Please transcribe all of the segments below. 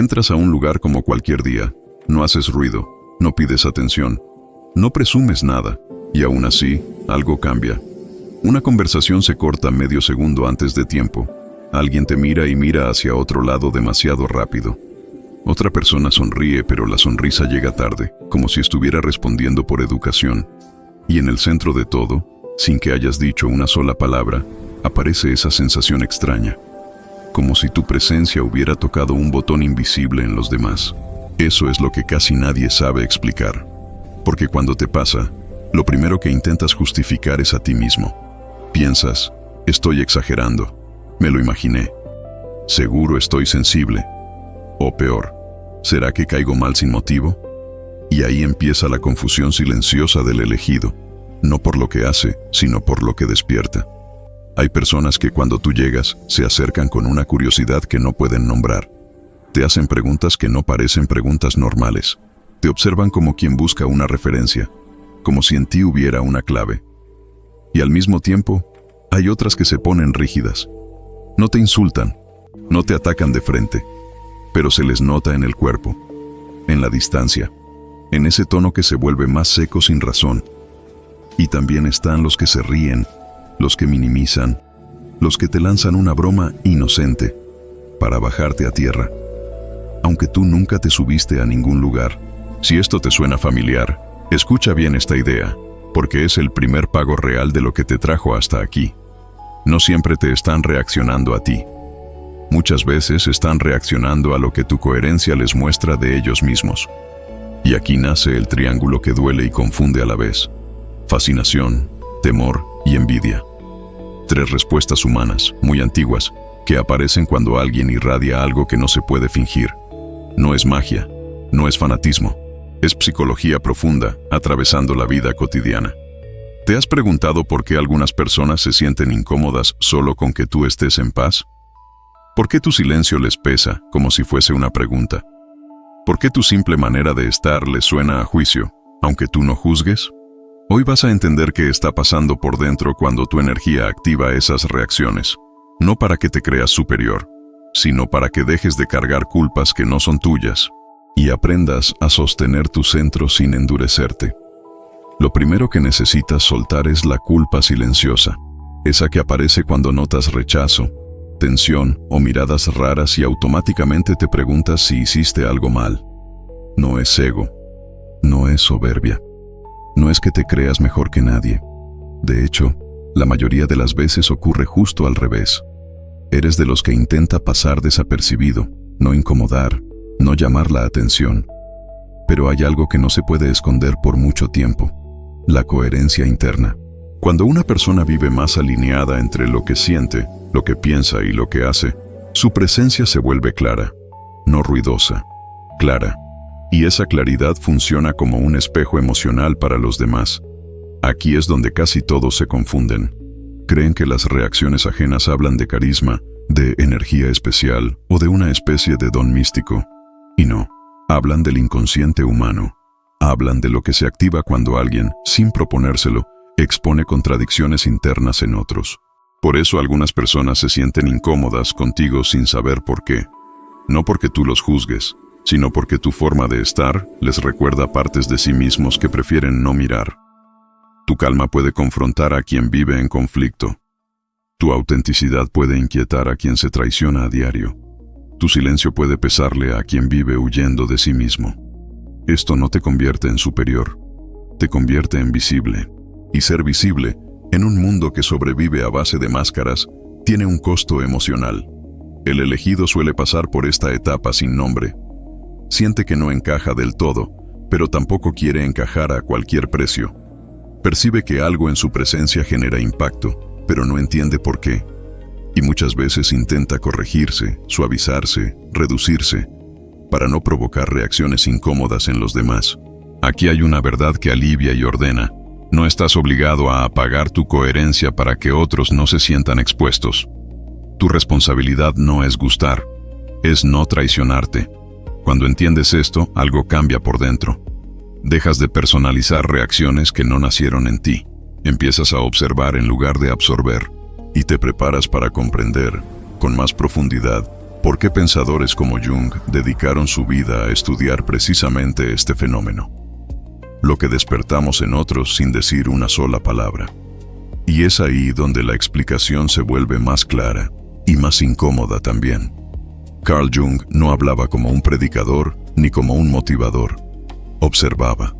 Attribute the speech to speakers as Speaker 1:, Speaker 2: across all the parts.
Speaker 1: Entras a un lugar como cualquier día, no haces ruido, no pides atención, no presumes nada, y aún así, algo cambia. Una conversación se corta medio segundo antes de tiempo. Alguien te mira y mira hacia otro lado demasiado rápido. Otra persona sonríe, pero la sonrisa llega tarde, como si estuviera respondiendo por educación. Y en el centro de todo, sin que hayas dicho una sola palabra, aparece esa sensación extraña, como si tu presencia hubiera tocado un botón invisible en los demás. Eso es lo que casi nadie sabe explicar, porque cuando te pasa, lo primero que intentas justificar es a ti mismo. Piensas, estoy exagerando, me lo imaginé, seguro estoy sensible, o peor, ¿será que caigo mal sin motivo? Y ahí empieza la confusión silenciosa del elegido, no por lo que hace, sino por lo que despierta. Hay personas que cuando tú llegas, se acercan con una curiosidad que no pueden nombrar. Te hacen preguntas que no parecen preguntas normales. Te observan como quien busca una referencia, como si en ti hubiera una clave. Y al mismo tiempo, hay otras que se ponen rígidas. No te insultan, no te atacan de frente, pero se les nota en el cuerpo, en la distancia, en ese tono que se vuelve más seco sin razón. Y también están los que se ríen, los que minimizan, los que te lanzan una broma inocente para bajarte a tierra, aunque tú nunca te subiste a ningún lugar. Si esto te suena familiar, escucha bien esta idea, porque es el primer pago real de lo que te trajo hasta aquí. No siempre te están reaccionando a ti. Muchas veces están reaccionando a lo que tu coherencia les muestra de ellos mismos. Y aquí nace el triángulo que duele y confunde a la vez: fascinación, temor y envidia. 3 respuestas humanas, muy antiguas, que aparecen cuando alguien irradia algo que no se puede fingir. No es magia, no es fanatismo, es psicología profunda, atravesando la vida cotidiana. ¿Te has preguntado por qué algunas personas se sienten incómodas solo con que tú estés en paz? ¿Por qué tu silencio les pesa, como si fuese una pregunta? ¿Por qué tu simple manera de estar les suena a juicio, aunque tú no juzgues? Hoy vas a entender qué está pasando por dentro cuando tu energía activa esas reacciones, no para que te creas superior, sino para que dejes de cargar culpas que no son tuyas y aprendas a sostener tu centro sin endurecerte. Lo primero que necesitas soltar es la culpa silenciosa, esa que aparece cuando notas rechazo, tensión o miradas raras y automáticamente te preguntas si hiciste algo mal. No es ego, no es soberbia, no es que te creas mejor que nadie. De hecho, la mayoría de las veces ocurre justo al revés. Eres de los que intenta pasar desapercibido, no incomodar, no llamar la atención. Pero hay algo que no se puede esconder por mucho tiempo: la coherencia interna. Cuando una persona vive más alineada entre lo que siente, lo que piensa y lo que hace, su presencia se vuelve clara, no ruidosa, clara. Y esa claridad funciona como un espejo emocional para los demás. Aquí es donde casi todos se confunden. Creen que las reacciones ajenas hablan de carisma, de energía especial o de una especie de don místico. Y no, hablan del inconsciente humano. Hablan de lo que se activa cuando alguien, sin proponérselo, expone contradicciones internas en otros. Por eso algunas personas se sienten incómodas contigo sin saber por qué. No porque tú los juzgues, sino porque tu forma de estar les recuerda partes de sí mismos que prefieren no mirar. Tu calma puede confrontar a quien vive en conflicto. Tu autenticidad puede inquietar a quien se traiciona a diario. Tu silencio puede pesarle a quien vive huyendo de sí mismo. Esto no te convierte en superior, te convierte en visible. Y ser visible, en un mundo que sobrevive a base de máscaras, tiene un costo emocional. El elegido suele pasar por esta etapa sin nombre. Siente que no encaja del todo, pero tampoco quiere encajar a cualquier precio. Percibe que algo en su presencia genera impacto, pero no entiende por qué. Y muchas veces intenta corregirse, suavizarse, reducirse, para no provocar reacciones incómodas en los demás. Aquí hay una verdad que alivia y ordena. No estás obligado a apagar tu coherencia para que otros no se sientan expuestos. Tu responsabilidad no es gustar, es no traicionarte. Cuando entiendes esto, algo cambia por dentro. Dejas de personalizar reacciones que no nacieron en ti. Empiezas a observar en lugar de absorber, y te preparas para comprender, con más profundidad, ¿Por qué pensadores como Jung dedicaron su vida a estudiar precisamente este fenómeno? Lo que despertamos en otros sin decir una sola palabra. Y es ahí donde la explicación se vuelve más clara y más incómoda también. Carl Jung no hablaba como un predicador ni como un motivador. Observaba,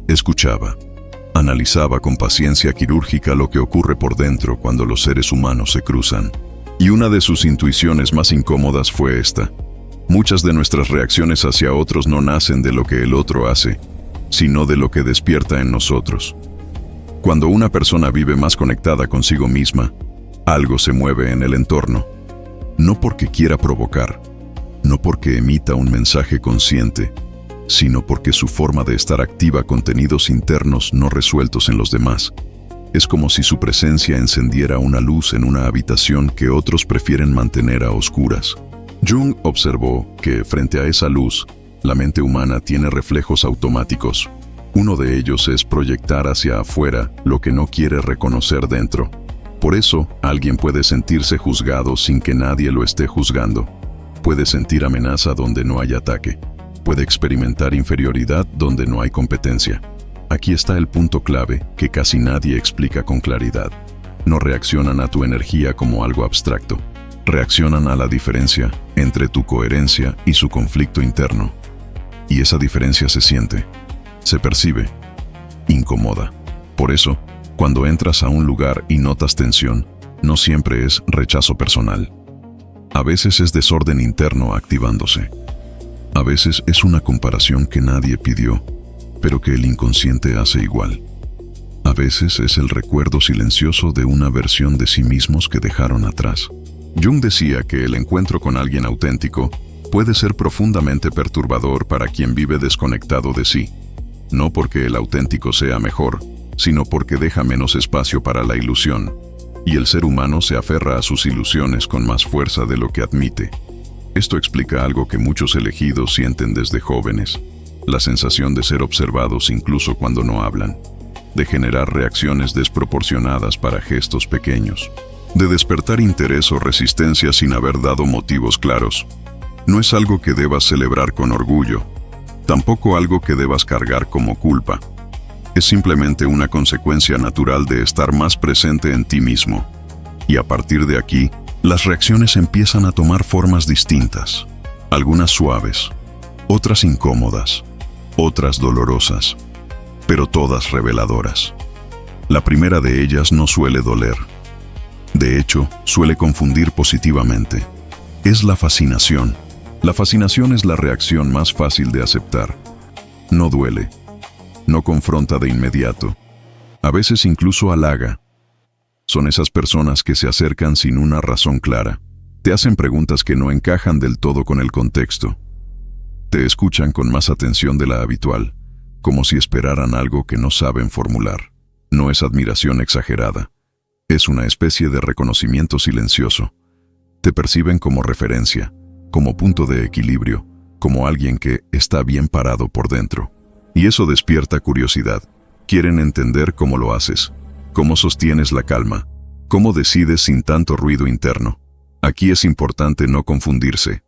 Speaker 1: escuchaba, analizaba con paciencia quirúrgica lo que ocurre por dentro cuando los seres humanos se cruzan. Y una de sus intuiciones más incómodas fue esta: muchas de nuestras reacciones hacia otros no nacen de lo que el otro hace, sino de lo que despierta en nosotros. Cuando una persona vive más conectada consigo misma, algo se mueve en el entorno. No porque quiera provocar, no porque emita un mensaje consciente, sino porque su forma de estar activa contenidos internos no resueltos en los demás. Es como si su presencia encendiera una luz en una habitación que otros prefieren mantener a oscuras. Jung observó que, frente a esa luz, la mente humana tiene reflejos automáticos. Uno de ellos es proyectar hacia afuera lo que no quiere reconocer dentro. Por eso, alguien puede sentirse juzgado sin que nadie lo esté juzgando. Puede sentir amenaza donde no hay ataque. Puede experimentar inferioridad donde no hay competencia. Aquí está el punto clave que casi nadie explica con claridad. No reaccionan a tu energía como algo abstracto. Reaccionan a la diferencia entre tu coherencia y su conflicto interno. Y esa diferencia se siente, se percibe, incomoda. Por eso, cuando entras a un lugar y notas tensión, no siempre es rechazo personal. A veces es desorden interno activándose. A veces es una comparación que nadie pidió, pero que el inconsciente hace igual. A veces es el recuerdo silencioso de una versión de sí mismos que dejaron atrás. Jung decía que el encuentro con alguien auténtico puede ser profundamente perturbador para quien vive desconectado de sí. No porque el auténtico sea mejor, sino porque deja menos espacio para la ilusión, y el ser humano se aferra a sus ilusiones con más fuerza de lo que admite. Esto explica algo que muchos elegidos sienten desde jóvenes: la sensación de ser observados incluso cuando no hablan, de generar reacciones desproporcionadas para gestos pequeños, de despertar interés o resistencia sin haber dado motivos claros. No es algo que debas celebrar con orgullo, tampoco algo que debas cargar como culpa. Es simplemente una consecuencia natural de estar más presente en ti mismo. Y a partir de aquí, las reacciones empiezan a tomar formas distintas, algunas suaves, otras incómodas, otras dolorosas, pero todas reveladoras. La primera de ellas no suele doler. De hecho, suele confundir positivamente. Es la fascinación. La fascinación es la reacción más fácil de aceptar. No duele. No confronta de inmediato. A veces incluso halaga. Son esas personas que se acercan sin una razón clara. Te hacen preguntas que no encajan del todo con el contexto. Te escuchan con más atención de la habitual, como si esperaran algo que no saben formular. No es admiración exagerada. Es una especie de reconocimiento silencioso. Te perciben como referencia, como punto de equilibrio, como alguien que está bien parado por dentro. Y eso despierta curiosidad. Quieren entender cómo lo haces, cómo sostienes la calma, cómo decides sin tanto ruido interno. Aquí es importante no confundirse.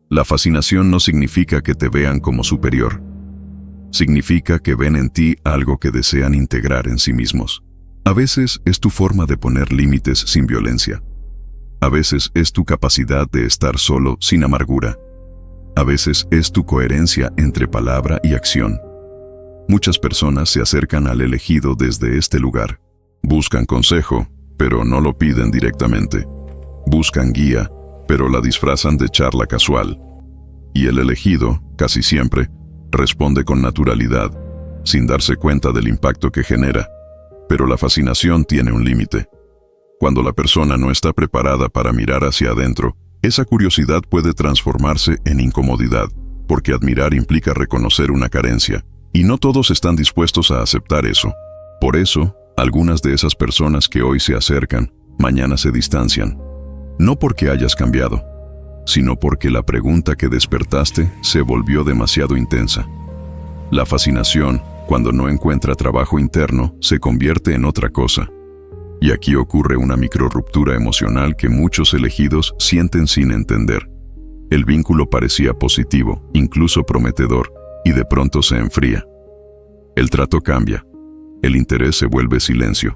Speaker 1: La fascinación no significa que te vean como superior. Significa que ven en ti algo que desean integrar en sí mismos. A veces es tu forma de poner límites sin violencia. A veces es tu capacidad de estar solo sin amargura. A veces es tu coherencia entre palabra y acción. Muchas personas se acercan al elegido desde este lugar. Buscan consejo, pero no lo piden directamente. Buscan guía, pero la disfrazan de charla casual. Y el elegido, casi siempre, responde con naturalidad, sin darse cuenta del impacto que genera. Pero la fascinación tiene un límite. Cuando la persona no está preparada para mirar hacia adentro, esa curiosidad puede transformarse en incomodidad, porque admirar implica reconocer una carencia, y no todos están dispuestos a aceptar eso. Por eso, algunas de esas personas que hoy se acercan, mañana se distancian. No porque hayas cambiado, sino porque la pregunta que despertaste se volvió demasiado intensa. La fascinación, cuando no encuentra trabajo interno, se convierte en otra cosa. Y aquí ocurre una microrruptura emocional que muchos elegidos sienten sin entender. El vínculo parecía positivo, incluso prometedor, y de pronto se enfría. El trato cambia. El interés se vuelve silencio.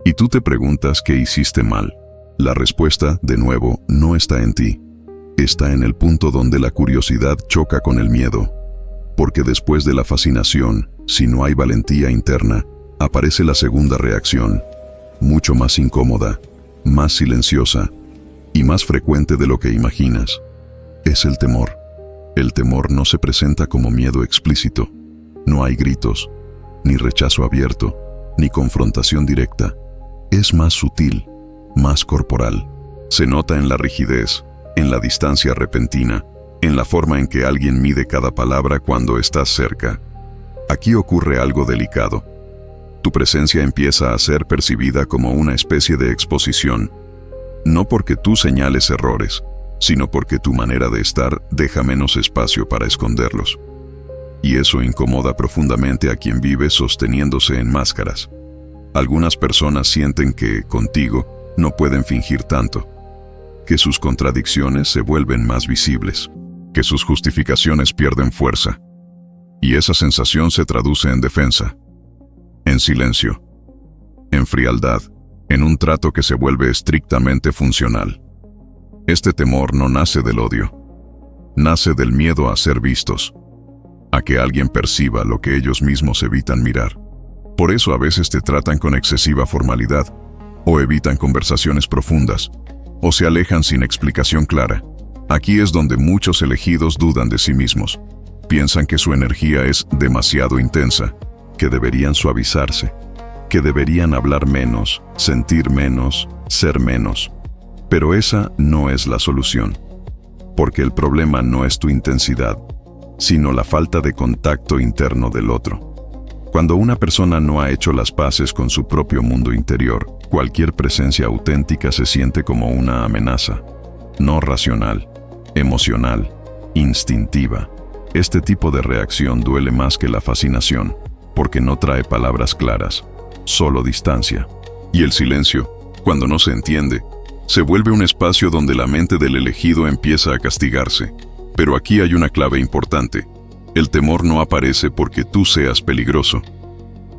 Speaker 1: Y tú te preguntas qué hiciste mal. La respuesta, de nuevo, no está en ti. Está en el punto donde la curiosidad choca con el miedo. Porque después de la fascinación, si no hay valentía interna, aparece la segunda reacción, mucho más incómoda, más silenciosa y más frecuente de lo que imaginas. Es el temor. El temor no se presenta como miedo explícito. No hay gritos, ni rechazo abierto, ni confrontación directa. Es más sutil, más corporal. Se nota en la rigidez, en la distancia repentina, en la forma en que alguien mide cada palabra cuando estás cerca. Aquí ocurre algo delicado. Tu presencia empieza a ser percibida como una especie de exposición, no porque tú señales errores, sino porque tu manera de estar deja menos espacio para esconderlos. Y eso incomoda profundamente a quien vive sosteniéndose en máscaras. Algunas personas sienten que, contigo, no pueden fingir tanto, que sus contradicciones se vuelven más visibles, que sus justificaciones pierden fuerza. Y esa sensación se traduce en defensa, en silencio, en frialdad, en un trato que se vuelve estrictamente funcional. Este temor no nace del odio, nace del miedo a ser vistos, a que alguien perciba lo que ellos mismos evitan mirar. Por eso a veces te tratan con excesiva formalidad, o evitan conversaciones profundas, o se alejan sin explicación clara. Aquí es donde muchos elegidos dudan de sí mismos. Piensan que su energía es demasiado intensa, que deberían suavizarse, que deberían hablar menos, sentir menos, ser menos. Pero esa no es la solución, porque el problema no es tu intensidad, sino la falta de contacto interno del otro. Cuando una persona no ha hecho las paces con su propio mundo interior, cualquier presencia auténtica se siente como una amenaza, no racional, emocional, instintiva. Este tipo de reacción duele más que la fascinación, porque no trae palabras claras, solo distancia. Y el silencio, cuando no se entiende, se vuelve un espacio donde la mente del elegido empieza a castigarse. Pero aquí hay una clave importante. El temor no aparece porque tú seas peligroso.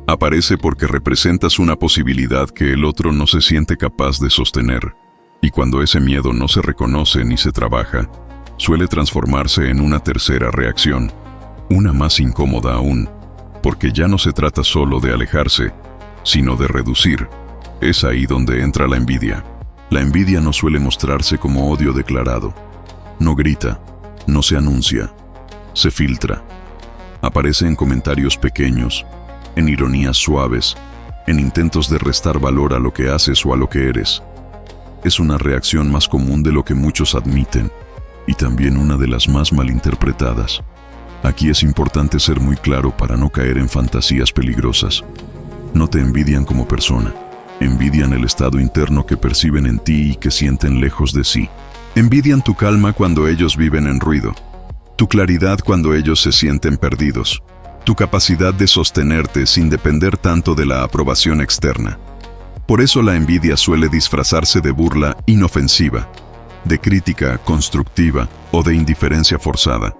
Speaker 1: Aparece porque representas una posibilidad que el otro no se siente capaz de sostener. Y cuando ese miedo no se reconoce ni se trabaja, suele transformarse en una tercera reacción, una más incómoda aún, porque ya no se trata solo de alejarse, sino de reducir. Es ahí donde entra la envidia. La envidia no suele mostrarse como odio declarado. No grita, no se anuncia, se filtra. Aparece en comentarios pequeños, en ironías suaves, en intentos de restar valor a lo que haces o a lo que eres. Es una reacción más común de lo que muchos admiten, y también una de las más malinterpretadas. Aquí es importante ser muy claro para no caer en fantasías peligrosas. No te envidian como persona, envidian el estado interno que perciben en ti y que sienten lejos de sí. Envidian tu calma cuando ellos viven en ruido, tu claridad cuando ellos se sienten perdidos, tu capacidad de sostenerte sin depender tanto de la aprobación externa. Por eso la envidia suele disfrazarse de burla inofensiva, de crítica constructiva o de indiferencia forzada.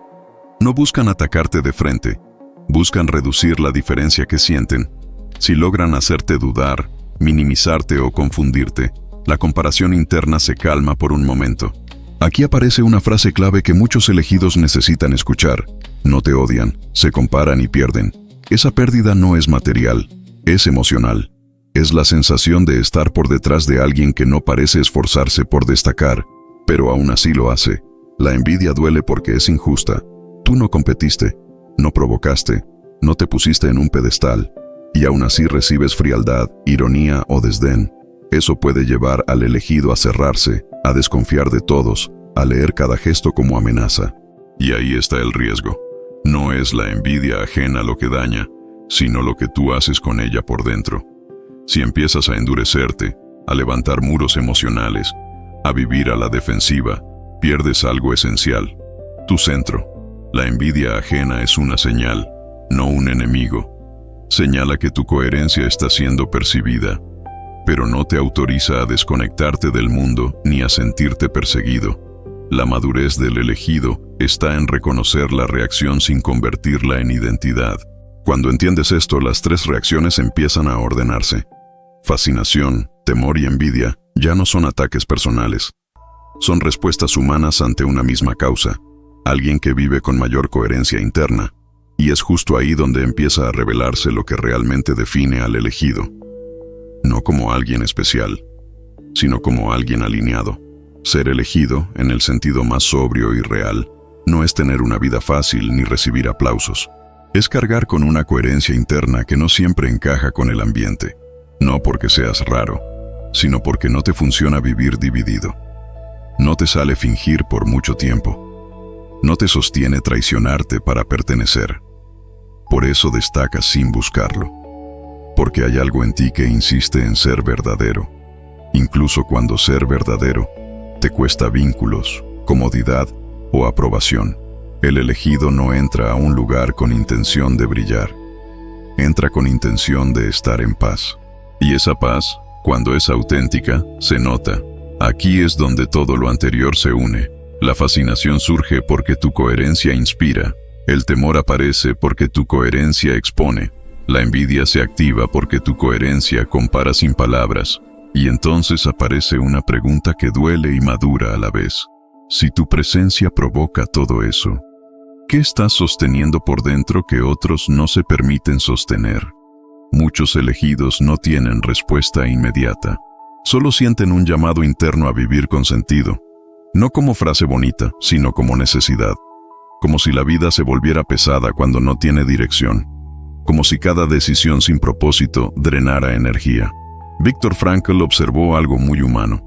Speaker 1: No buscan atacarte de frente, buscan reducir la diferencia que sienten. Si logran hacerte dudar, minimizarte o confundirte, la comparación interna se calma por un momento. Aquí aparece una frase clave que muchos elegidos necesitan escuchar. No te odian, se comparan y pierden. Esa pérdida no es material, es emocional. Es la sensación de estar por detrás de alguien que no parece esforzarse por destacar, pero aún así lo hace. La envidia duele porque es injusta. Tú no competiste, no provocaste, no te pusiste en un pedestal, y aún así recibes frialdad, ironía o desdén. Eso puede llevar al elegido a cerrarse, a desconfiar de todos, a leer cada gesto como amenaza. Y ahí está el riesgo. No es la envidia ajena lo que daña, sino lo que tú haces con ella por dentro. Si empiezas a endurecerte, a levantar muros emocionales, a vivir a la defensiva, pierdes algo esencial, tu centro. La envidia ajena es una señal, no un enemigo. Señala que tu coherencia está siendo percibida, pero no te autoriza a desconectarte del mundo ni a sentirte perseguido. La madurez del elegido está en reconocer la reacción sin convertirla en identidad. Cuando entiendes esto, las 3 reacciones empiezan a ordenarse. Fascinación, temor y envidia ya no son ataques personales. Son respuestas humanas ante una misma causa, alguien que vive con mayor coherencia interna, y es justo ahí donde empieza a revelarse lo que realmente define al elegido. No como alguien especial, sino como alguien alineado. Ser elegido, en el sentido más sobrio y real, no es tener una vida fácil ni recibir aplausos. Es cargar con una coherencia interna que no siempre encaja con el ambiente. No porque seas raro, sino porque no te funciona vivir dividido. No te sale fingir por mucho tiempo. No te sostiene traicionarte para pertenecer. Por eso destacas sin buscarlo. Porque hay algo en ti que insiste en ser verdadero. Incluso cuando ser verdadero te cuesta vínculos, comodidad o aprobación. El elegido no entra a un lugar con intención de brillar. Entra con intención de estar en paz. Y esa paz, cuando es auténtica, se nota. Aquí es donde todo lo anterior se une. La fascinación surge porque tu coherencia inspira. El temor aparece porque tu coherencia expone. La envidia se activa porque tu coherencia compara sin palabras. Y entonces aparece una pregunta que duele y madura a la vez. Si tu presencia provoca todo eso, ¿qué estás sosteniendo por dentro que otros no se permiten sostener? Muchos elegidos no tienen respuesta inmediata. Solo sienten un llamado interno a vivir con sentido. No como frase bonita, sino como necesidad. Como si la vida se volviera pesada cuando no tiene dirección. Como si cada decisión sin propósito drenara energía. Viktor Frankl observó algo muy humano.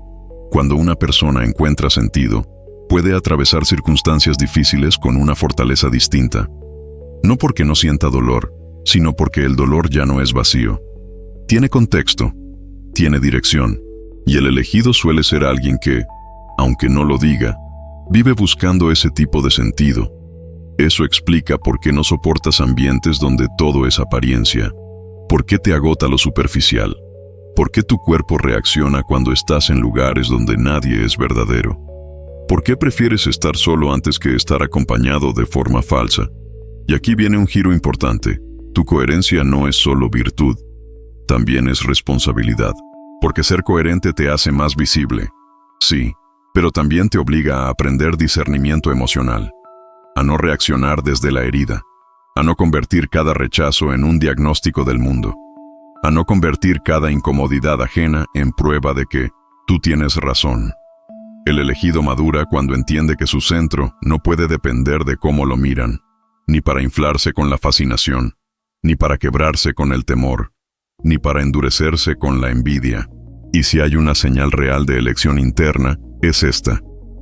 Speaker 1: Cuando una persona encuentra sentido, puede atravesar circunstancias difíciles con una fortaleza distinta. No porque no sienta dolor, sino porque el dolor ya no es vacío. Tiene contexto, tiene dirección, y el elegido suele ser alguien que, aunque no lo diga, vive buscando ese tipo de sentido. Eso explica por qué no soportas ambientes donde todo es apariencia, por qué te agota lo superficial, por qué tu cuerpo reacciona cuando estás en lugares donde nadie es verdadero. ¿Por qué prefieres estar solo antes que estar acompañado de forma falsa? Y aquí viene un giro importante. Tu coherencia no es solo virtud, también es responsabilidad. Porque ser coherente te hace más visible. Sí, pero también te obliga a aprender discernimiento emocional. A no reaccionar desde la herida. A no convertir cada rechazo en un diagnóstico del mundo. A no convertir cada incomodidad ajena en prueba de que tú tienes razón. El elegido madura cuando entiende que su centro no puede depender de cómo lo miran, ni para inflarse con la fascinación, ni para quebrarse con el temor, ni para endurecerse con la envidia. Y si hay una señal real de elección interna, es esta.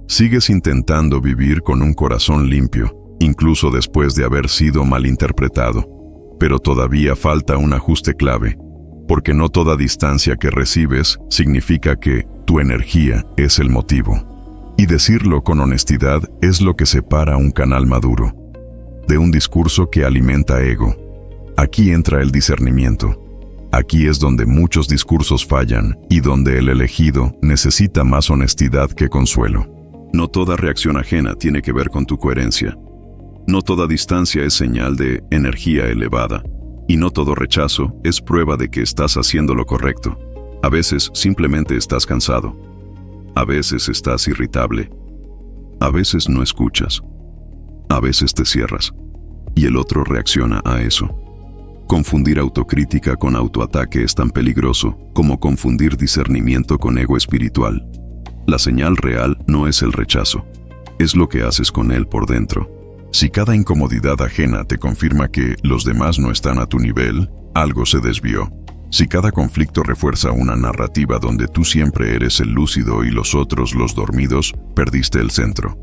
Speaker 1: Sigues intentando vivir con un corazón limpio, incluso después de haber sido malinterpretado. Pero todavía falta un ajuste clave, porque no toda distancia que recibes significa que tu energía es el motivo. Y decirlo con honestidad es lo que separa un canal maduro de un discurso que alimenta ego. Aquí entra el discernimiento. Aquí es donde muchos discursos fallan y donde el elegido necesita más honestidad que consuelo. No toda reacción ajena tiene que ver con tu coherencia. No toda distancia es señal de energía elevada. Y no todo rechazo es prueba de que estás haciendo lo correcto. A veces simplemente estás cansado. A veces estás irritable. A veces no escuchas. A veces te cierras. Y el otro reacciona a eso. Confundir autocrítica con autoataque es tan peligroso como confundir discernimiento con ego espiritual. La señal real no es el rechazo, es lo que haces con él por dentro. Si cada incomodidad ajena te confirma que los demás no están a tu nivel, algo se desvió. Si cada conflicto refuerza una narrativa donde tú siempre eres el lúcido y los otros los dormidos, perdiste el centro.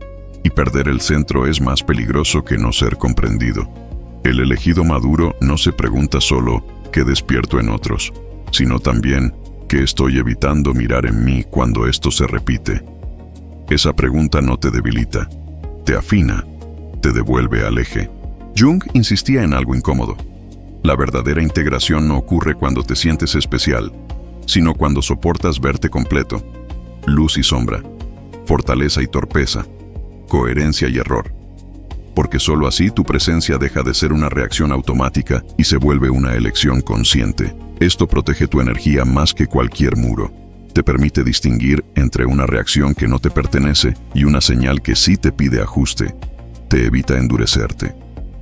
Speaker 1: Y perder el centro es más peligroso que no ser comprendido. El elegido maduro no se pregunta solo ¿qué despierto en otros?, sino también ¿qué estoy evitando mirar en mí cuando esto se repite? Esa pregunta no te debilita, te afina, te devuelve al eje. Jung insistía en algo incómodo. La verdadera integración no ocurre cuando te sientes especial, sino cuando soportas verte completo. Luz y sombra, fortaleza y torpeza, coherencia y error. Porque solo así tu presencia deja de ser una reacción automática y se vuelve una elección consciente. Esto protege tu energía más que cualquier muro. Te permite distinguir entre una reacción que no te pertenece y una señal que sí te pide ajuste. Te evita endurecerte.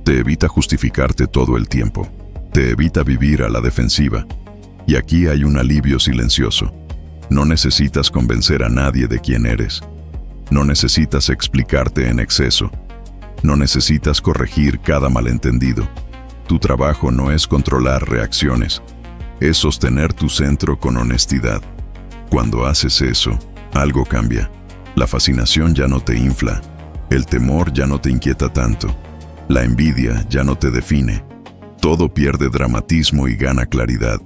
Speaker 1: Te evita justificarte todo el tiempo. Te evita vivir a la defensiva. Y aquí hay un alivio silencioso. No necesitas convencer a nadie de quién eres. No necesitas explicarte en exceso. No necesitas corregir cada malentendido. Tu trabajo no es controlar reacciones, es sostener tu centro con honestidad. Cuando haces eso, algo cambia. La fascinación ya no te infla, el temor ya no te inquieta tanto, la envidia ya no te define. Todo pierde dramatismo y gana claridad.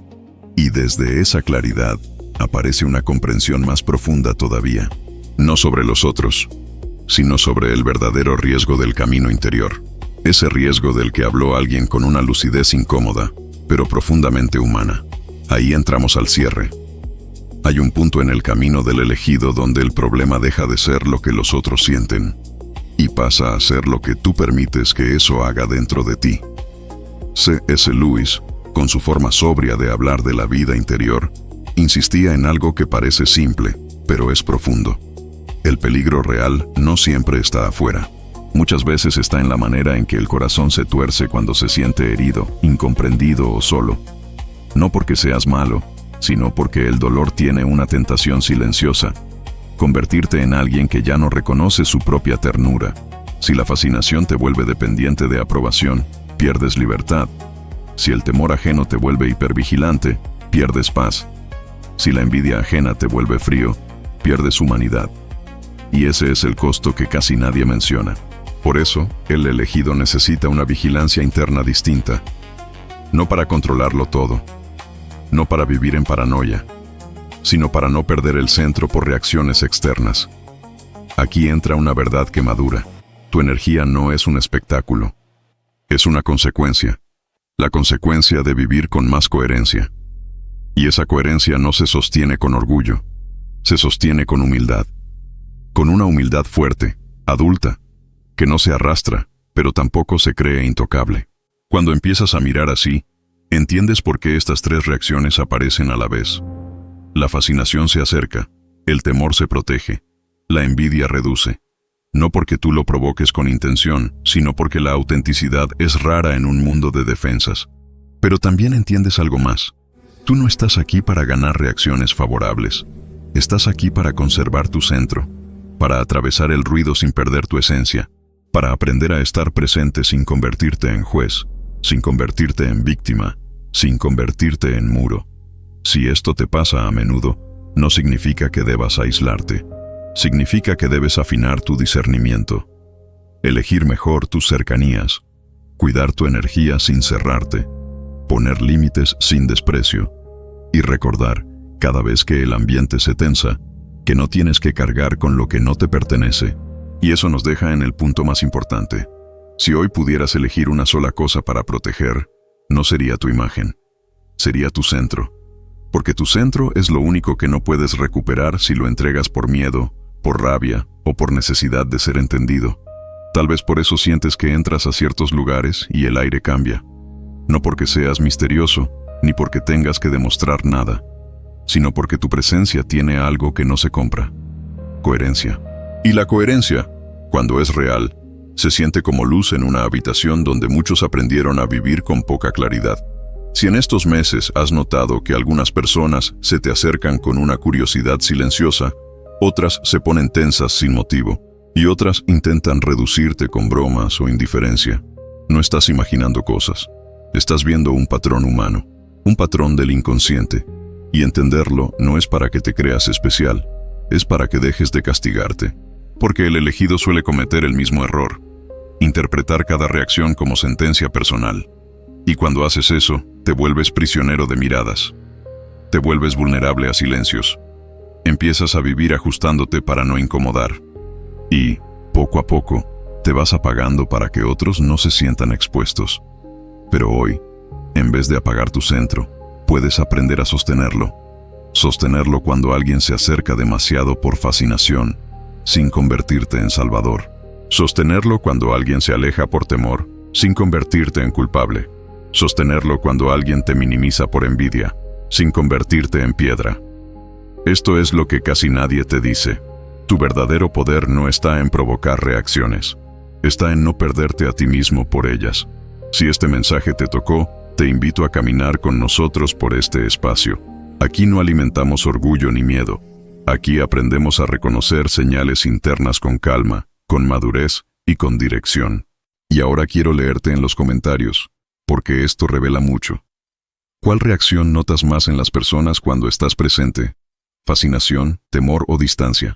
Speaker 1: Y desde esa claridad aparece una comprensión más profunda todavía. No sobre los otros, sino sobre el verdadero riesgo del camino interior. Ese riesgo del que habló alguien con una lucidez incómoda, pero profundamente humana. Ahí entramos al cierre. Hay un punto en el camino del elegido donde el problema deja de ser lo que los otros sienten y pasa a ser lo que tú permites que eso haga dentro de ti. C.S. Lewis, con su forma sobria de hablar de la vida interior, insistía en algo que parece simple, pero es profundo. El peligro real no siempre está afuera. Muchas veces está en la manera en que el corazón se tuerce cuando se siente herido, incomprendido o solo. No porque seas malo, sino porque el dolor tiene una tentación silenciosa: convertirte en alguien que ya no reconoce su propia ternura. Si la fascinación te vuelve dependiente de aprobación, pierdes libertad. Si el temor ajeno te vuelve hipervigilante, pierdes paz. Si la envidia ajena te vuelve frío, pierdes humanidad. Y ese es el costo que casi nadie menciona. Por eso, el elegido necesita una vigilancia interna distinta. No para controlarlo todo, no para vivir en paranoia, sino para no perder el centro por reacciones externas. Aquí entra una verdad que madura. Tu energía no es un espectáculo, es una consecuencia. La consecuencia de vivir con más coherencia. Y esa coherencia no se sostiene con orgullo, se sostiene con humildad. Con una humildad fuerte, adulta, que no se arrastra, pero tampoco se cree intocable. Cuando empiezas a mirar así, entiendes por qué estas tres reacciones aparecen a la vez. La fascinación se acerca, el temor se protege, la envidia reduce. No porque tú lo provoques con intención, sino porque la autenticidad es rara en un mundo de defensas. Pero también entiendes algo más. Tú no estás aquí para ganar reacciones favorables. Estás aquí para conservar tu centro, para atravesar el ruido sin perder tu esencia, para aprender a estar presente sin convertirte en juez, sin convertirte en víctima, sin convertirte en muro. Si esto te pasa a menudo, no significa que debas aislarte. Significa que debes afinar tu discernimiento, elegir mejor tus cercanías, cuidar tu energía sin cerrarte, poner límites sin desprecio y recordar, cada vez que el ambiente se tensa, que no tienes que cargar con lo que no te pertenece. Y eso nos deja en el punto más importante. Si hoy pudieras elegir una sola cosa para proteger, no sería tu imagen, sería tu centro. Porque tu centro es lo único que no puedes recuperar si lo entregas por miedo, por rabia o por necesidad de ser entendido. Tal vez por eso sientes que entras a ciertos lugares y el aire cambia. No porque seas misterioso, ni porque tengas que demostrar nada, sino porque tu presencia tiene algo que no se compra: coherencia. Y la coherencia, cuando es real, se siente como luz en una habitación donde muchos aprendieron a vivir con poca claridad. Si en estos meses has notado que algunas personas se te acercan con una curiosidad silenciosa, otras se ponen tensas sin motivo, y otras intentan reducirte con bromas o indiferencia, no estás imaginando cosas. Estás viendo un patrón humano, un patrón del inconsciente, y entenderlo no es para que te creas especial, es para que dejes de castigarte. Porque el elegido suele cometer el mismo error: interpretar cada reacción como sentencia personal. Y cuando haces eso, te vuelves prisionero de miradas. Te vuelves vulnerable a silencios. Empiezas a vivir ajustándote para no incomodar. Y, poco a poco, te vas apagando para que otros no se sientan expuestos. Pero hoy, en vez de apagar tu centro, puedes aprender a sostenerlo. Sostenerlo cuando alguien se acerca demasiado por fascinación, sin convertirte en salvador. Sostenerlo cuando alguien se aleja por temor, sin convertirte en culpable. Sostenerlo cuando alguien te minimiza por envidia, sin convertirte en piedra. Esto es lo que casi nadie te dice. Tu verdadero poder no está en provocar reacciones. Está en no perderte a ti mismo por ellas. Si este mensaje te tocó, te invito a caminar con nosotros por este espacio. Aquí no alimentamos orgullo ni miedo. Aquí aprendemos a reconocer señales internas con calma, con madurez y con dirección. Y ahora quiero leerte en los comentarios, porque esto revela mucho. ¿Cuál reacción notas más en las personas cuando estás presente? ¿Fascinación, temor o distancia?